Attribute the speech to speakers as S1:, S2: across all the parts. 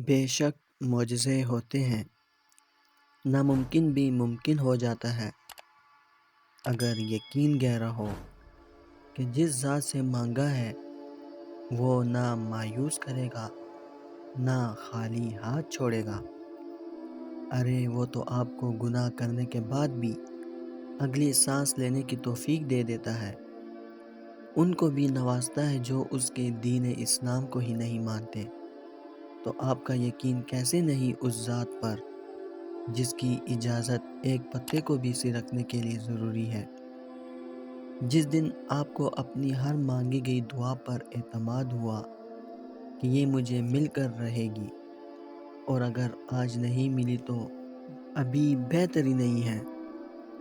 S1: بے شک معجزے ہوتے ہیں، ناممکن بھی ممکن ہو جاتا ہے اگر یقین گہرا ہو کہ جس ذات سے مانگا ہے وہ نہ مایوس کرے گا نہ خالی ہاتھ چھوڑے گا۔ ارے وہ تو آپ کو گناہ کرنے کے بعد بھی اگلی سانس لینے کی توفیق دے دیتا ہے، ان کو بھی نوازتا ہے جو اس کے دین اسلام کو ہی نہیں مانتے۔ تو آپ کا یقین کیسے نہیں اس ذات پر جس کی اجازت ایک پتے کو بھی سرکنے کے لیے ضروری ہے؟ جس دن آپ کو اپنی ہر مانگی گئی دعا پر اعتماد ہوا کہ یہ مجھے مل کر رہے گی، اور اگر آج نہیں ملی تو ابھی بہتر ہی نہیں ہے،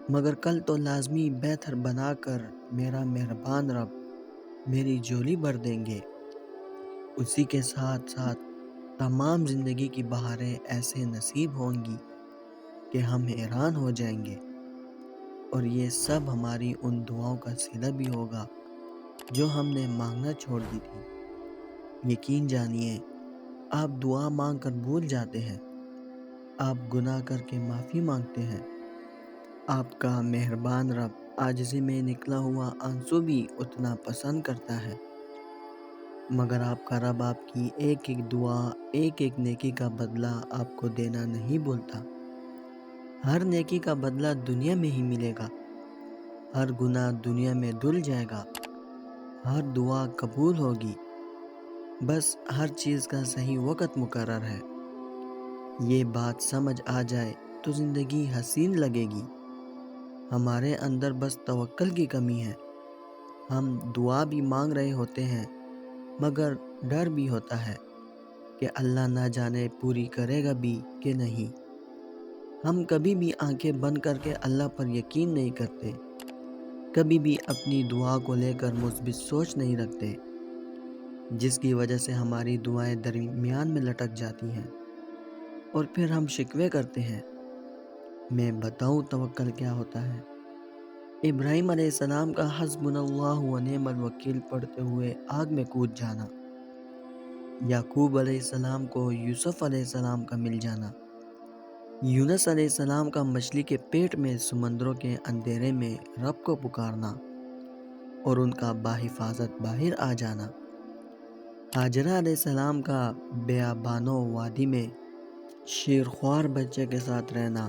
S1: مگر کل تو لازمی بہتر بنا کر میرا مہربان رب میری جھولی بھر دیں گے، اسی کے ساتھ ساتھ تمام زندگی کی بہاریں ایسے نصیب ہوں گی کہ ہم حیران ہو جائیں گے، اور یہ سب ہماری ان دعاؤں کا صلہ بھی ہوگا جو ہم نے مانگنا چھوڑ دی تھی۔ یقین جانیے، آپ دعا مانگ کر بھول جاتے ہیں، آپ گناہ کر کے معافی مانگتے ہیں، آپ کا مہربان رب عاجزی میں نکلا ہوا آنسو بھی اتنا پسند کرتا ہے، مگر آپ کا رب آپ کی ایک ایک دعا، ایک ایک نیکی کا بدلہ آپ کو دینا نہیں بولتا۔ ہر نیکی کا بدلہ دنیا میں ہی ملے گا، ہر گناہ دنیا میں دھل جائے گا، ہر دعا قبول ہوگی، بس ہر چیز کا صحیح وقت مقرر ہے۔ یہ بات سمجھ آ جائے تو زندگی حسین لگے گی۔ ہمارے اندر بس توکل کی کمی ہے، ہم دعا بھی مانگ رہے ہوتے ہیں مگر ڈر بھی ہوتا ہے کہ اللہ نہ جانے پوری کرے گا بھی کہ نہیں۔ ہم کبھی بھی آنکھیں بند کر کے اللہ پر یقین نہیں کرتے، کبھی بھی اپنی دعا کو لے کر مثبت سوچ نہیں رکھتے، جس کی وجہ سے ہماری دعائیں درمیان میں لٹک جاتی ہیں، اور پھر ہم شکوے کرتے ہیں۔ میں بتاؤں توکل کیا ہوتا ہے؟ ابراہیم علیہ السلام کا حسبنا اللہ و نعم الوکیل پڑھتے ہوئے آگ میں کود جانا، یعقوب علیہ السلام کو یوسف علیہ السلام کا مل جانا، یونس علیہ السلام کا مچھلی کے پیٹ میں سمندروں کے اندھیرے میں رب کو پکارنا اور ان کا بحفاظت باہر آ جانا، ہاجرہ علیہ السلام کا بیابانوں وادی میں شیرخوار بچے کے ساتھ رہنا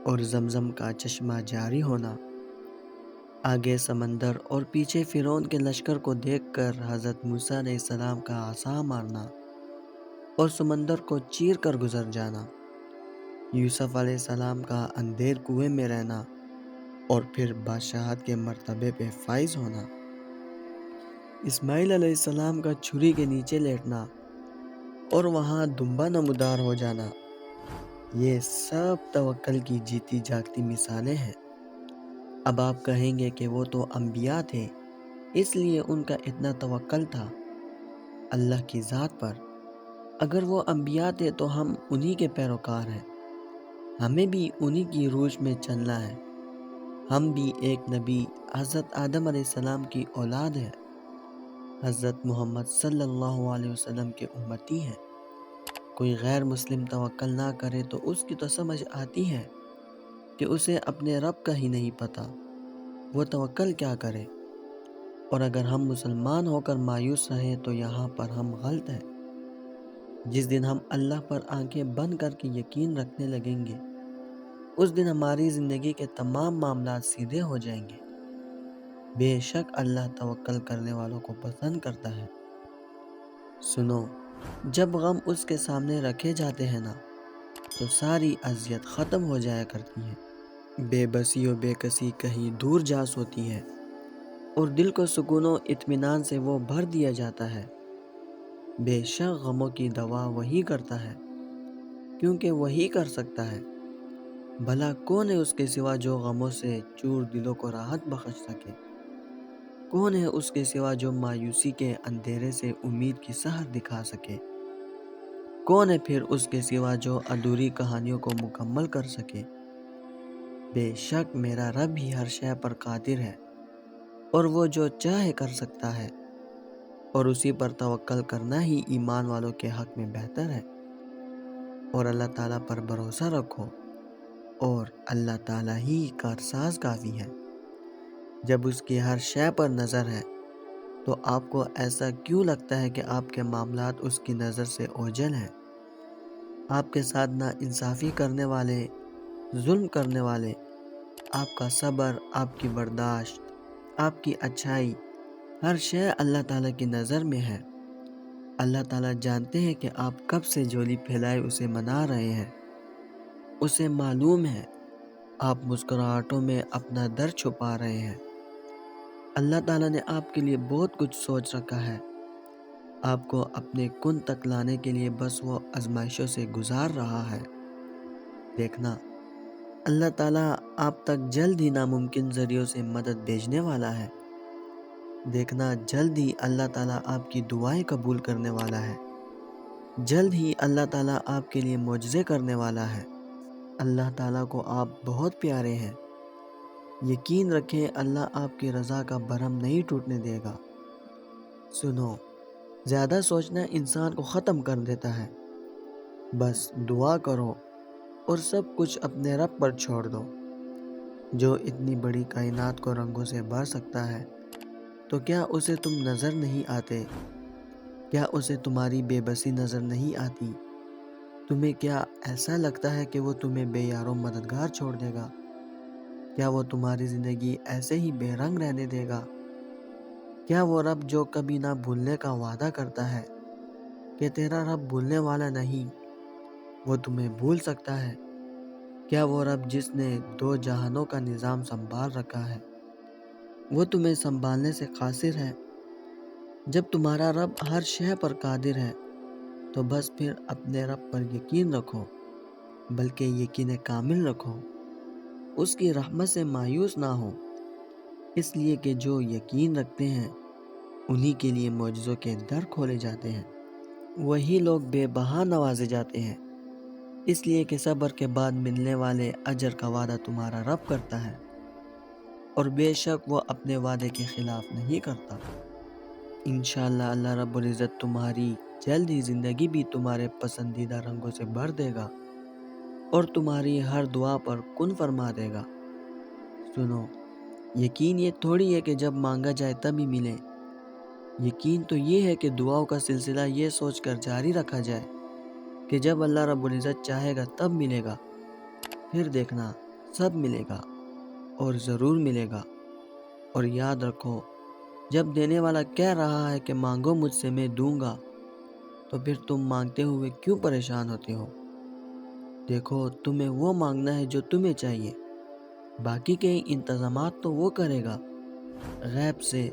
S1: اور زمزم کا چشمہ جاری ہونا، آگے سمندر اور پیچھے فرعون کے لشکر کو دیکھ کر حضرت موسیٰ علیہ السلام کا عصا مارنا اور سمندر کو چیر کر گزر جانا، یوسف علیہ السلام کا اندھیر کنویں میں رہنا اور پھر بادشاہت کے مرتبے پہ فائز ہونا، اسماعیل علیہ السلام کا چھری کے نیچے لیٹنا اور وہاں دمبا نمودار ہو جانا، یہ سب توکل کی جیتی جاگتی مثالیں ہیں۔ اب آپ کہیں گے کہ وہ تو انبیاء تھے اس لیے ان کا اتنا توکل تھا اللہ کی ذات پر۔ اگر وہ انبیاء تھے تو ہم انہی کے پیروکار ہیں، ہمیں بھی انہی کی روش میں چلنا ہے، ہم بھی ایک نبی حضرت آدم علیہ السلام کی اولاد ہیں، حضرت محمد صلی اللہ علیہ وسلم کے امتی ہیں۔ کوئی غیر مسلم توکل نہ کرے تو اس کی تو سمجھ آتی ہے کہ اسے اپنے رب کا ہی نہیں پتہ، وہ توکل کیا کرے۔ اور اگر ہم مسلمان ہو کر مایوس رہے تو یہاں پر ہم غلط ہیں۔ جس دن ہم اللہ پر آنکھیں بند کر کے یقین رکھنے لگیں گے، اس دن ہماری زندگی کے تمام معاملات سیدھے ہو جائیں گے۔ بے شک اللہ توکل کرنے والوں کو پسند کرتا ہے۔ سنو، جب غم اس کے سامنے رکھے جاتے ہیں نا تو ساری اذیت ختم ہو جایا کرتی ہے، بے بسی و بے کسی کہیں دور جا سوتی ہے، اور دل کو سکون و اطمینان سے وہ بھر دیا جاتا ہے۔ بے شک غموں کی دوا وہی کرتا ہے، کیونکہ وہی کر سکتا ہے۔ بھلا کون ہے اس کے سوا جو غموں سے چور دلوں کو راحت بخش سکے؟ کون ہے اس کے سوا جو مایوسی کے اندھیرے سے امید کی سحر دکھا سکے؟ کون ہے پھر اس کے سوا جو ادھوری کہانیوں کو مکمل کر سکے؟ بے شک میرا رب ہی ہر شے پر قادر ہے، اور وہ جو چاہے کر سکتا ہے، اور اسی پر توکل کرنا ہی ایمان والوں کے حق میں بہتر ہے۔ اور اللہ تعالیٰ پر بھروسہ رکھو، اور اللہ تعالیٰ ہی کارساز کافی ہے۔ جب اس کی ہر شے پر نظر ہے تو آپ کو ایسا کیوں لگتا ہے کہ آپ کے معاملات اس کی نظر سے اوجھل ہیں؟ آپ کے ساتھ نا انصافی کرنے والے، ظلم کرنے والے، آپ کا صبر، آپ کی برداشت، آپ کی اچھائی، ہر شے اللہ تعالیٰ کی نظر میں ہے۔ اللہ تعالیٰ جانتے ہیں کہ آپ کب سے جھولی پھیلائے اسے منا رہے ہیں۔ اسے معلوم ہے آپ مسکراہٹوں میں اپنا درد چھپا رہے ہیں۔ اللہ تعالیٰ نے آپ کے لیے بہت کچھ سوچ رکھا ہے۔ آپ کو اپنے کن تک لانے کے لیے بس وہ آزمائشوں سے گزار رہا ہے۔ دیکھنا، اللہ تعالیٰ آپ تک جلد ہی ناممکن ذریعوں سے مدد بھیجنے والا ہے۔ دیکھنا، جلد ہی اللہ تعالیٰ آپ کی دعائیں قبول کرنے والا ہے۔ جلد ہی اللہ تعالیٰ آپ کے لیے معجزے کرنے والا ہے۔ اللہ تعالیٰ کو آپ بہت پیارے ہیں۔ یقین رکھیں، اللہ آپ کی رضا کا بھرم نہیں ٹوٹنے دے گا۔ سنو، زیادہ سوچنا انسان کو ختم کر دیتا ہے۔ بس دعا کرو اور سب کچھ اپنے رب پر چھوڑ دو، جو اتنی بڑی کائنات کو رنگوں سے بھر سکتا ہے۔ تو کیا اسے تم نظر نہیں آتے؟ کیا اسے تمہاری بے بسی نظر نہیں آتی؟ تمہیں کیا ایسا لگتا ہے کہ وہ تمہیں بے یار و مددگار چھوڑ دے گا؟ کیا وہ تمہاری زندگی ایسے ہی بے رنگ رہنے دے گا؟ کیا وہ رب جو کبھی نہ بھولنے کا وعدہ کرتا ہے کہ تیرا رب بھولنے والا نہیں، وہ تمہیں بھول سکتا ہے؟ کیا وہ رب جس نے 2 جہانوں کا نظام سنبھال رکھا ہے، وہ تمہیں سنبھالنے سے قاصر ہے؟ جب تمہارا رب ہر شے پر قادر ہے تو بس پھر اپنے رب پر یقین رکھو، بلکہ یقین کامل رکھو۔ اس کی رحمت سے مایوس نہ ہو، اس لیے کہ جو یقین رکھتے ہیں انہی کے لیے معجزوں کے در کھولے جاتے ہیں۔ وہی لوگ بے بہا نوازے جاتے ہیں، اس لیے کہ صبر کے بعد ملنے والے اجر کا وعدہ تمہارا رب کرتا ہے، اور بے شک وہ اپنے وعدے کے خلاف نہیں کرتا۔ انشاءاللہ اللہ رب العزت تمہاری جلد ہی زندگی بھی تمہارے پسندیدہ رنگوں سے بھر دے گا، اور تمہاری ہر دعا پر کن فرما دے گا۔ سنو، یقین یہ تھوڑی ہے کہ جب مانگا جائے تب ہی ملے۔ یقین تو یہ ہے کہ دعاؤں کا سلسلہ یہ سوچ کر جاری رکھا جائے کہ جب اللہ رب العزت چاہے گا تب ملے گا۔ پھر دیکھنا، سب ملے گا، اور ضرور ملے گا۔ اور یاد رکھو، جب دینے والا کہہ رہا ہے کہ مانگو مجھ سے میں دوں گا، تو پھر تم مانگتے ہوئے کیوں پریشان ہوتے ہو؟ دیکھو، تمہیں وہ مانگنا ہے جو تمہیں چاہیے، باقی کے انتظامات تو وہ کرے گا، غیب سے،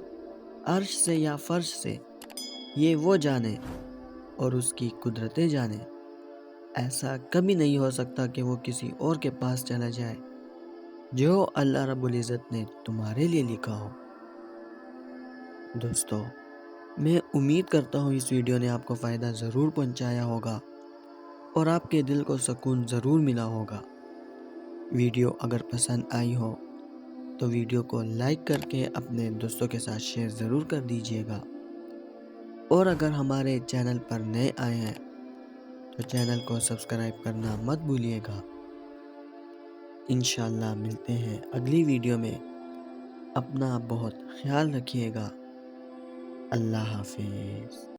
S1: عرش سے یا فرش سے، یہ وہ جانے اور اس کی قدرتیں جانے۔ ایسا کبھی نہیں ہو سکتا کہ وہ کسی اور کے پاس چلا جائے جو اللہ رب العزت نے تمہارے لیے لکھا ہو۔ دوستو، میں امید کرتا ہوں اس ویڈیو نے آپ کو فائدہ ضرور پہنچایا ہوگا اور آپ کے دل کو سکون ضرور ملا ہوگا۔ ویڈیو اگر پسند آئی ہو تو ویڈیو کو لائک کر کے اپنے دوستوں کے ساتھ شیئر ضرور کر دیجیے گا، اور اگر ہمارے چینل پر نئے آئے ہیں تو چینل کو سبسکرائب کرنا مت بھولیے گا۔ انشاءاللہ ملتے ہیں اگلی ویڈیو میں۔ اپنا بہت خیال رکھیے گا۔ اللہ حافظ۔